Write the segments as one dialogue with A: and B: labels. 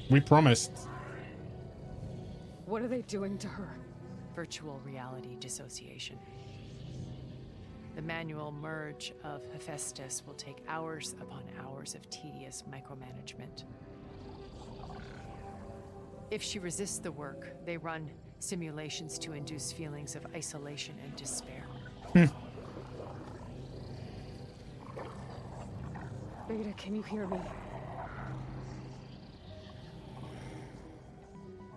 A: We promised.
B: What are they doing to her?
C: Virtual reality dissociation. The manual merge of Hephaestus will take hours upon hours of tedious micromanagement. If she resists the work, they run simulations to induce feelings of isolation and despair.
B: Beta, can you hear me?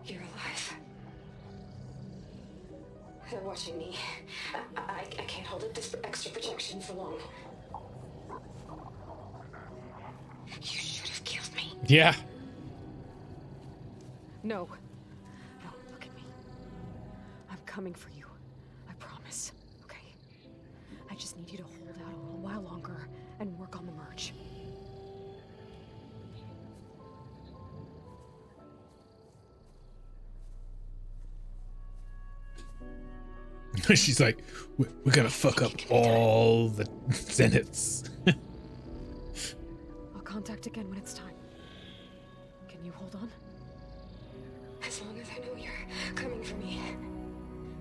D: You're alive. They're watching me. I can't hold up this extra protection for long. You should have killed me.
A: Yeah.
B: No. No, look at me. I'm coming for you. I promise. Okay? I just need you to hold out a little while longer and work on the merge.
A: She's like, we're gonna fuck up all the Zeniths.
B: I'll contact again when it's time. Can you hold on?
D: As long as I know you're coming for me,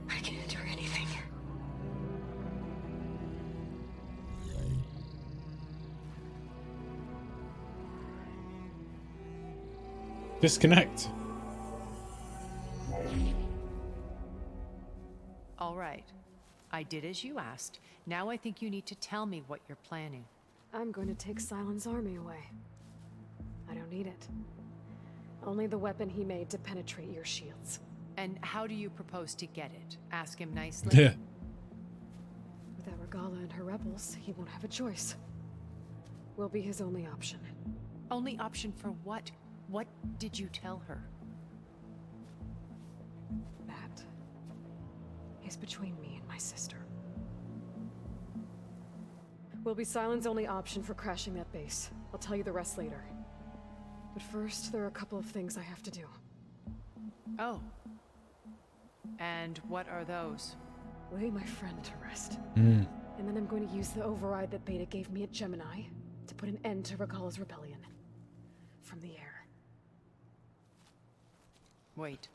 D: I can endure anything.
A: Disconnect.
C: All right. I did as you asked. Now I think you need to tell me what you're planning.
B: I'm going to take Sylens' army away. I don't need it. Only the weapon he made to penetrate your shields.
C: And how do you propose to get it? Ask him nicely?
A: Yeah.
B: Without Regala and her rebels, he won't have a choice. We'll be his only option.
C: Only option for what? What did you tell her?
B: That is between me and my sister. Will be Sylens' only option for crashing that base. I'll tell you the rest later. But first, there are a couple of things I have to do.
C: Oh. And what are those?
B: Lay my friend to rest.
A: Mm.
B: And then I'm going to use the override that Beta gave me at Gemini to put an end to Regala's rebellion. From the air.
C: Wait.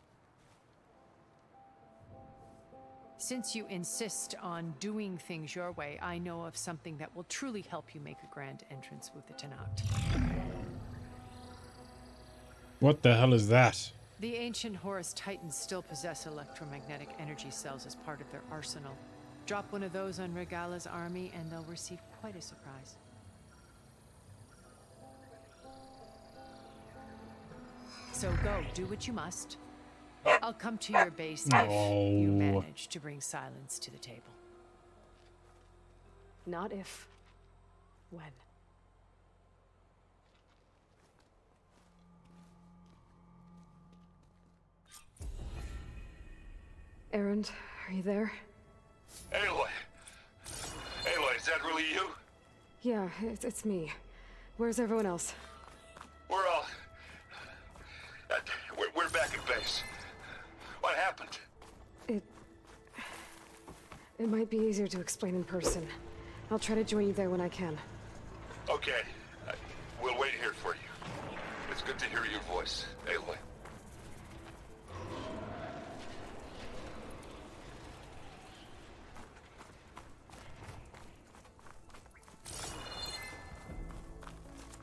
C: Since you insist on doing things your way, I know of something that will truly help you make a grand entrance with the Tenakth.
A: What the hell is that?
C: The ancient Horus Titans still possess electromagnetic energy cells as part of their arsenal. Drop one of those on Regala's army and they'll receive quite a surprise. So go, do what you must. I'll come to your base if you manage to bring Sylens to the table.
B: Not if. When. Erend, are you there?
E: Aloy! Aloy, is that really you?
B: Yeah, it's me. Where's everyone else?
E: We're all... we're back at base. What happened?
B: It might be easier to explain in person. I'll try to join you there when I can.
E: Okay. We'll wait here for you. It's good to hear your voice, Aloy.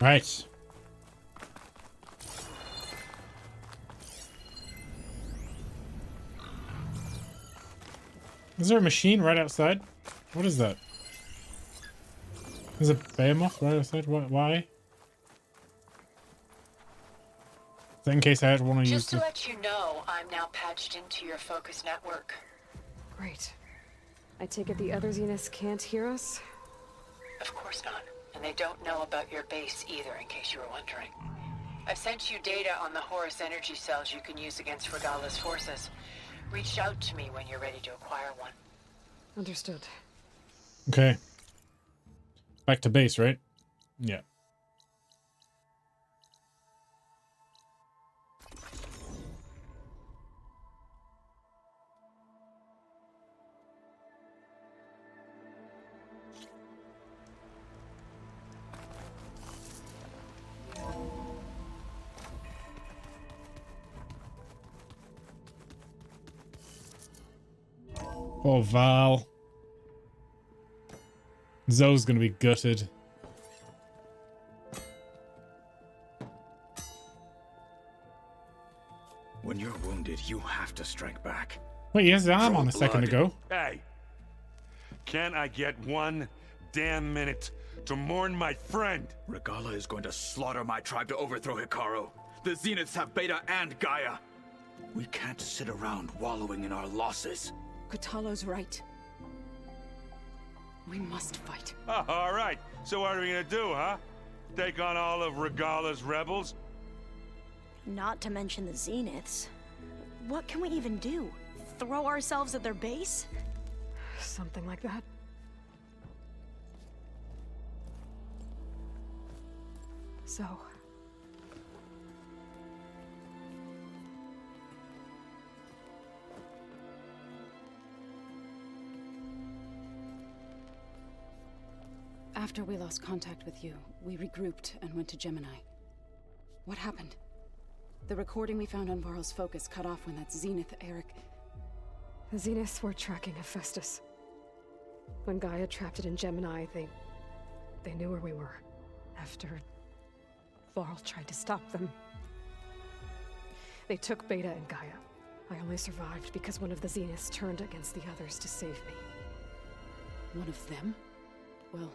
A: Right. Is there a machine right outside? What is that? There's a behemoth right outside? Why? Is that in case I want to use
C: Just to
A: the...
C: let you know, I'm now patched into your focus network.
B: Great. I take it the other Zeniths can't hear us?
C: Of course not. And they don't know about your base either, in case you were wondering. I've sent you data on the Horus energy cells you can use against Regala's forces. Reach out to me when you're ready to acquire one.
B: Understood.
A: Okay. Back to base, right? Yeah. Poor Val. Zoe's gonna be gutted.
F: When you're wounded, you have to strike back.
A: Wait, he has his arm
F: Draw
A: on a second
F: blood.
A: ago.
E: Hey, can I get one damn minute to mourn my friend?
F: Regala is going to slaughter my tribe to overthrow Hikaru. The Zeniths have Beta and Gaia. We can't sit around wallowing in our losses.
B: Kotallo's right. We must fight.
E: Oh, all right. So what are we gonna do, huh? Take on all of Regala's rebels?
G: Not to mention the Zeniths. What can we even do? Throw ourselves at their base?
B: Something like that. So...
H: After we lost contact with you, we regrouped and went to Gemini. What happened? The recording we found on Varl's focus cut off when that Zenith Eric...
B: The Zeniths were tracking Hephaestus. When Gaia trapped it in Gemini, they knew where we were. After Varl tried to stop them. They took Beta and Gaia. I only survived because one of the Zeniths turned against the others to save me.
H: One of them? Well...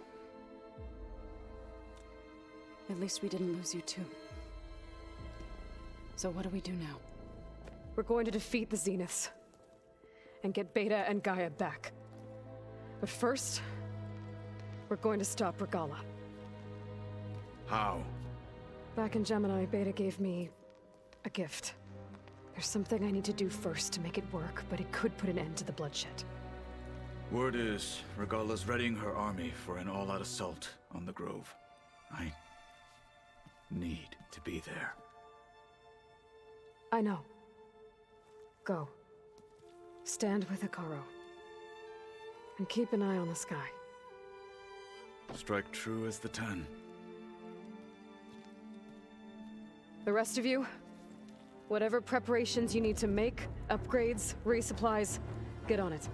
H: at least we didn't lose you too. So what do we do now?
B: We're going to defeat the Zeniths. And get Beta and Gaia back. But first... we're going to stop Regala.
F: How?
B: Back in Gemini, Beta gave me... a gift. There's something I need to do first to make it work, but it could put an end to the bloodshed.
F: Word is, Regala's readying her army for an all-out assault on the Grove. I need to be there.
B: I know. Go. Stand with Hikaru. And keep an eye on the sky.
F: Strike true as the 10.
B: The rest of you, whatever preparations you need to make, upgrades, resupplies, get on it.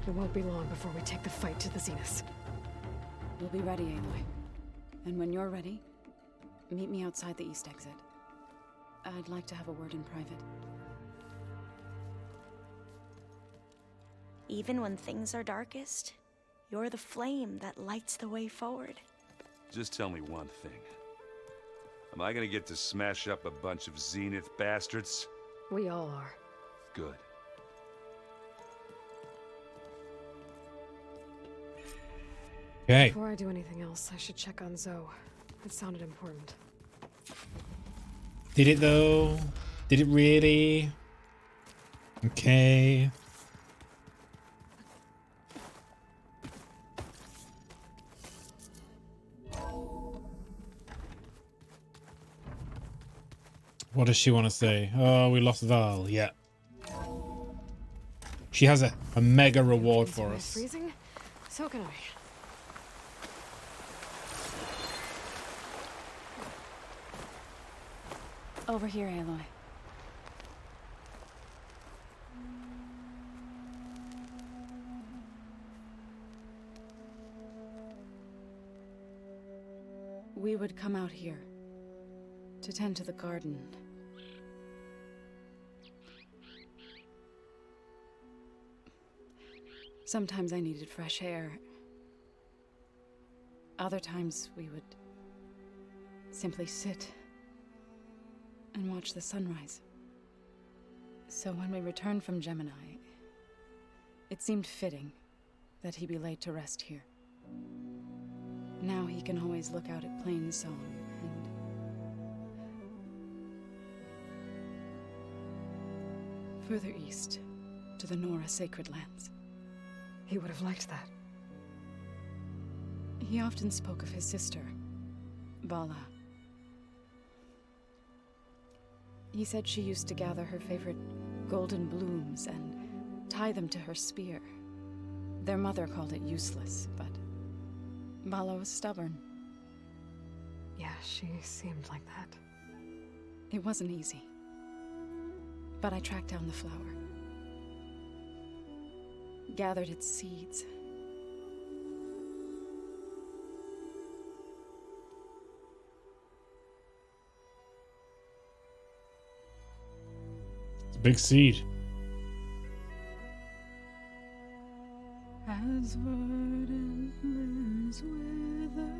B: It won't be long before we take the fight to the Zeniths.
H: We'll be ready, Aloy. And when you're ready, meet me outside the east exit. I'd like to have a word in private.
G: Even when things are darkest, you're the flame that lights the way forward.
E: Just tell me one thing. Am I gonna get to smash up a bunch of Zenith bastards?
B: We all are.
E: Good.
A: Okay.
B: Before I do anything else, I should check on Zoe. It sounded important.
A: Did it though? Did it really? Okay. What does she want to say? Oh, we lost Val. Yeah. She has a mega reward
B: Is
A: for
B: my
A: us.
B: freezing? So can I.
H: Over here, Aloy. We would come out here to tend to the garden. Sometimes I needed fresh air. Other times we would simply sit and watch the sunrise. So when we returned from Gemini, it seemed fitting that he be laid to rest here. Now he can always look out at Plain Song and... further east, to the Nora Sacred Lands.
B: He would have liked that.
H: He often spoke of his sister, Vala. He said she used to gather her favorite golden blooms and tie them to her spear. Their mother called it useless, but Vala was stubborn.
B: Yeah, she seemed like that.
H: It wasn't easy. But I tracked down the flower. gathered its seeds.
A: It's a big seed.
H: As verdant limbs wither,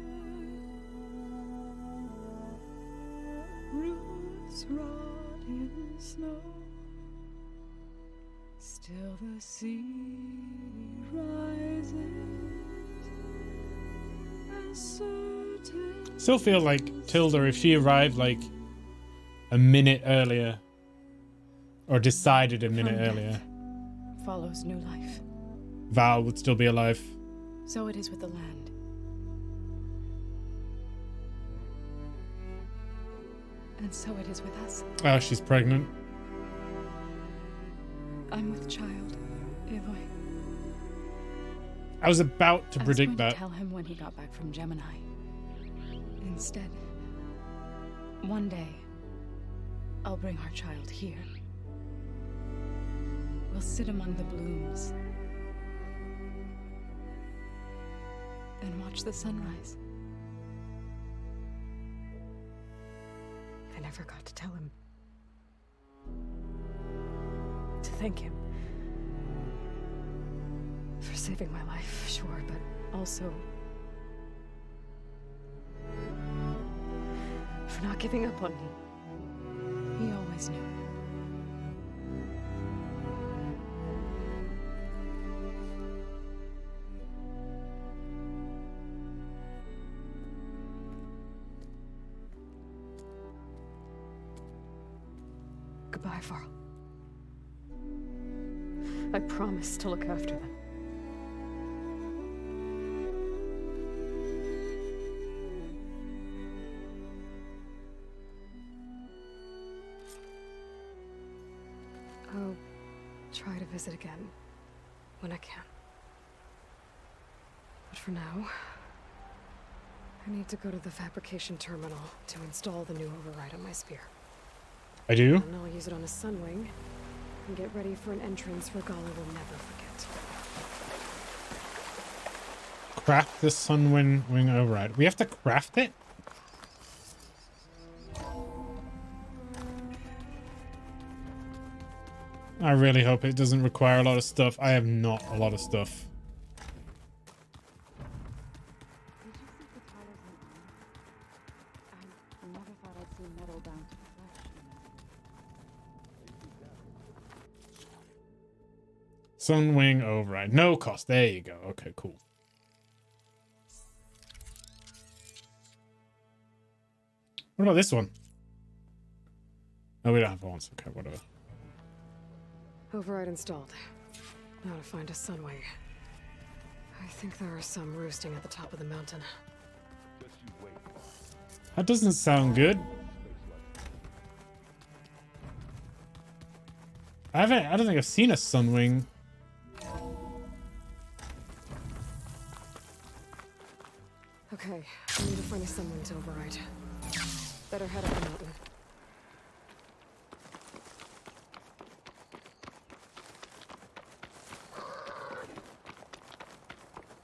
H: roots rot in snow, still the sea rises, as certain.
A: Still feel like Tilda, if she arrived like a minute earlier, or decided a minute
H: From
A: earlier,
H: death follows new life.
A: Val would still be alive.
H: So it is with the land. And so it is with us.
A: Oh, she's pregnant.
H: I'm with child, Avoy.
A: I was about to
H: I was
A: predict
H: going
A: that.
H: to tell him when he got back from Gemini. Instead, one day, I'll bring our child here. We'll sit among the blooms and watch the sunrise.
B: I never got to tell him. To thank him. For saving my life, sure, but also for not giving up on me.
H: He always knew.
B: Goodbye, Varl. I promise to look after them. I'll try to visit again when I can. But for now, I need to go to the fabrication terminal to install the new override on my spear.
A: I do?
B: And I'll use it on a Sunwing and get ready for an entrance Regala will never forget.
A: Craft the Sunwing wing override. We have to craft it? I really hope it doesn't require a lot of stuff. I have not a lot of stuff.
H: I never thought I'd see metal down to flesh.
A: Sunwing override. No cost. There you go. Okay, cool. What about this one? Oh, we don't have one. Okay, whatever.
B: Override installed. Now to find a Sunwing. I think there are some roosting at the top of the mountain.
A: That doesn't sound good. I don't think I've seen a Sunwing.
B: Okay, I need to find a Sunwing to override. Better head up the mountain.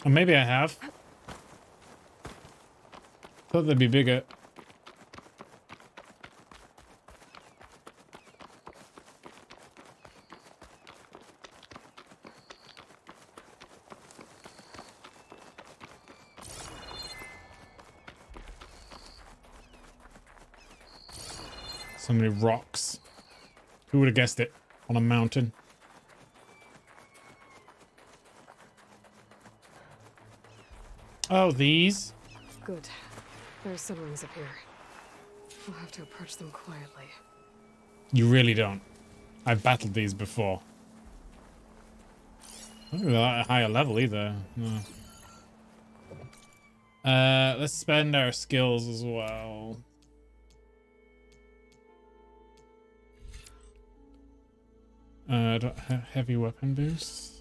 A: Or maybe I have. Thought they'd be bigger. So many rocks. Who would have guessed it? On a mountain. Oh, these?
B: Good. There's Sunwings up here. We'll have to approach them quietly.
A: You really don't. I've battled these before. I don't think they're at a higher level either. No. Let's spend our skills as well. Heavy weapon boost.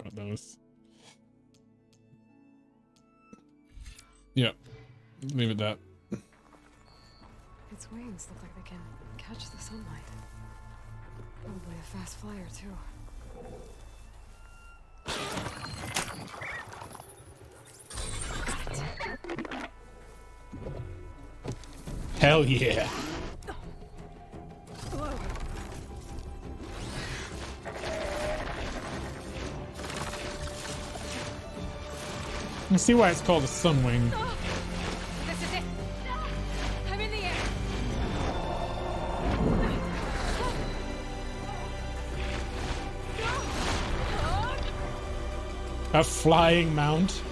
A: about those. Yeah, leave it that.
B: Its wings look like they can catch the sunlight. Probably a fast flyer, too.
A: Hell yeah. You see why it's called a sunwing.
B: This is it! I'm in the air!
A: A flying mount.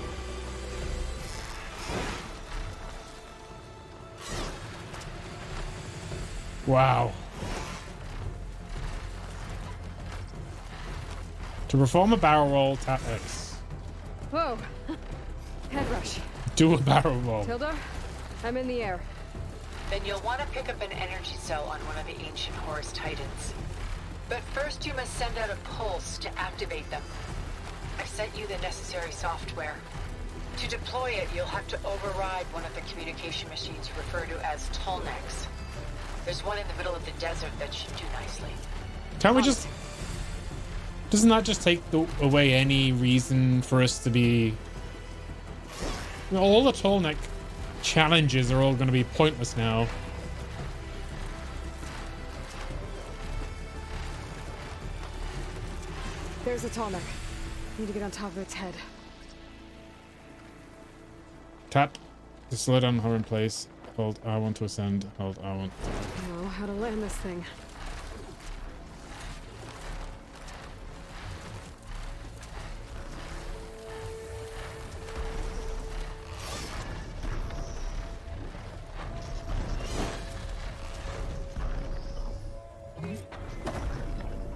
A: Wow. To perform a barrel roll, tap X.
B: Whoa! Head rush.
A: Do a barrel roll.
B: Tilda, I'm in the air.
C: Then you'll want to pick up an energy cell on one of the ancient Horus Titans. But first you must send out a pulse to activate them. I've sent you the necessary software. To deploy it, you'll have to override one of the communication machines referred to as Tallnecks. There's one in the middle of the desert that should do nicely.
A: Can't we just... Doesn't that just take away any reason for us to be... You know, all the Tallneck challenges are all going to be pointless now.
B: There's a Tallneck. Need to get on top of its head.
A: Tap to slow down, hover in place. Hold R1 to ascend. Hold R1.
B: I know how to land this thing.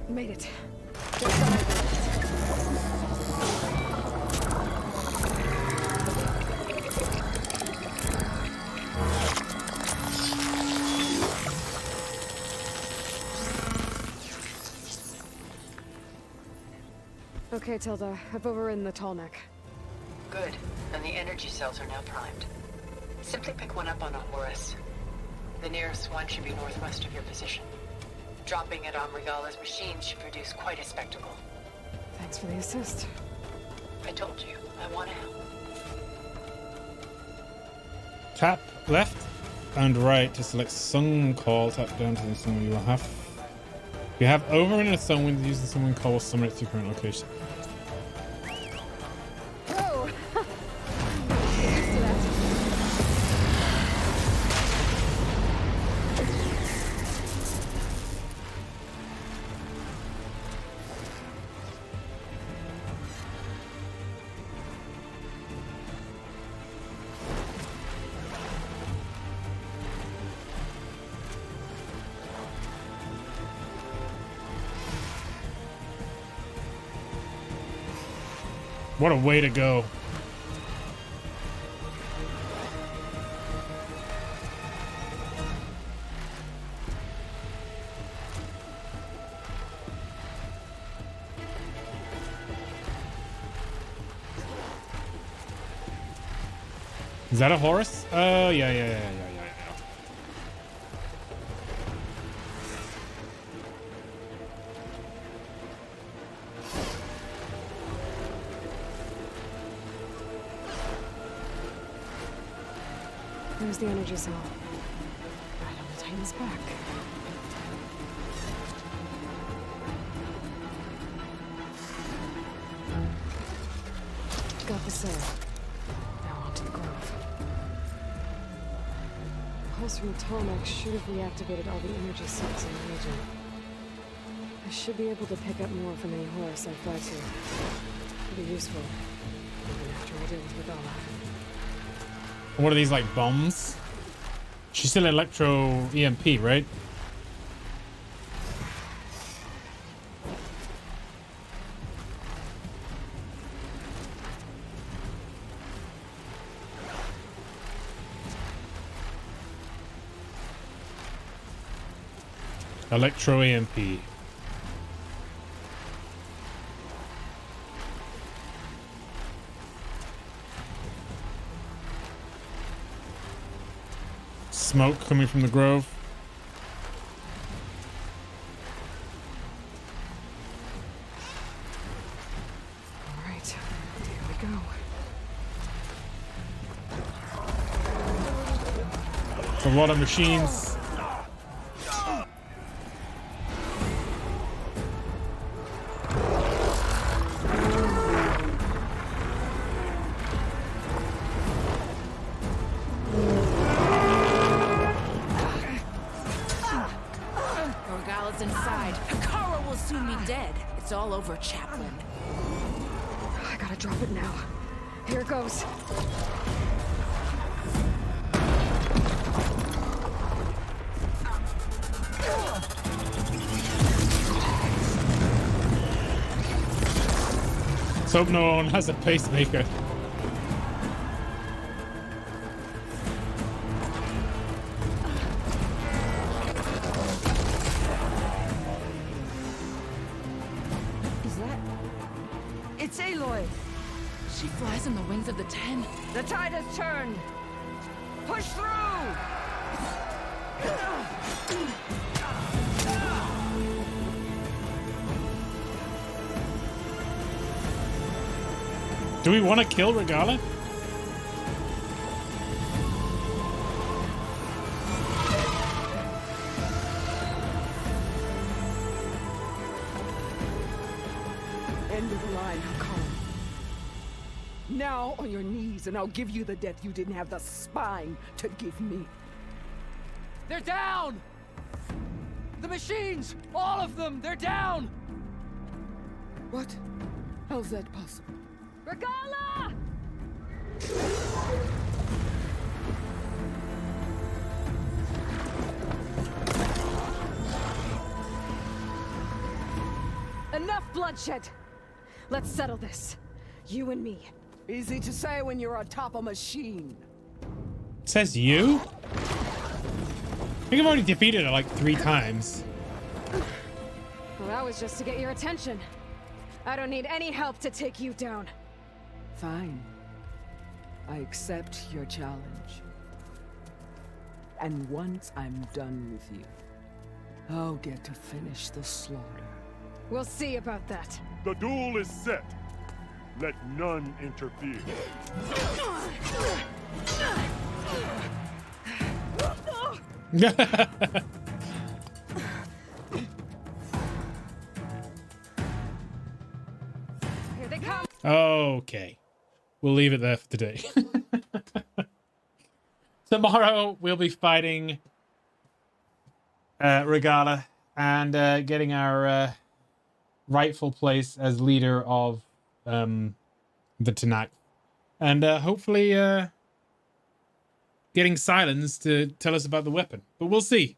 B: Made it. Okay, Tilda, I've overridden the Tallneck.
C: Good, and the energy cells are now primed. Simply pick one up on a Horus. The nearest one should be northwest of your position. Dropping it on Regala's machine should produce quite a spectacle.
B: Thanks for the assist.
C: I told you, I want to help.
A: Tap left and right to select Sun Call. Tap down to the Sun. You will have... You have overridden a Sunwind. Use the Sunwind Call. Summon it to your current location.
B: Whoa! Used to that.
A: What a way to go. Is that a Horus? Oh, yeah.
B: There's the energy cell. Right on the Titan's back. Got the cell. Now onto the grove. The pulse from the Tallneck should have reactivated all the energy cells in the region. I should be able to pick up more from any Horus I fly to. It'll be useful, even after I deal with Regala.
A: What are these, like bombs? She's still Electro EMP, right? Electro EMP. smoke coming from the grove.
B: All right, here we go.
A: It's a lot of machines.
I: Morgala's inside. Hikaru will soon be dead. It's all over, Chaplain.
B: I gotta drop it now. Here goes.
A: Let's hope no one has a pacemaker.
I: Is that... It's Aloy! She flies on the wings of the Ten. The tide has turned! Push through!
A: Do we want to kill Regalla?
J: End of the line, Hikaru. Now on your knees, and I'll give you the death you didn't have the spine to give me.
K: They're down! The machines! All of them! They're down!
J: What? How's that possible?
B: Regalla! Enough bloodshed! Let's settle this. You and me.
J: Easy to say when you're on top of a machine.
A: It says you? I think I've already defeated it like 3 times.
B: Well, that was just to get your attention. I don't need any help to take you down.
J: Fine. I accept your challenge. And once I'm done with you, I'll get to finish the slaughter.
B: We'll see about that.
L: The duel is set. Let none interfere.
B: Here they come.
A: Okay. We'll leave it there for today. Tomorrow we'll be fighting Regalla and getting our rightful place as leader of the Tenakth. And hopefully getting Silence to tell us about the weapon. But we'll see.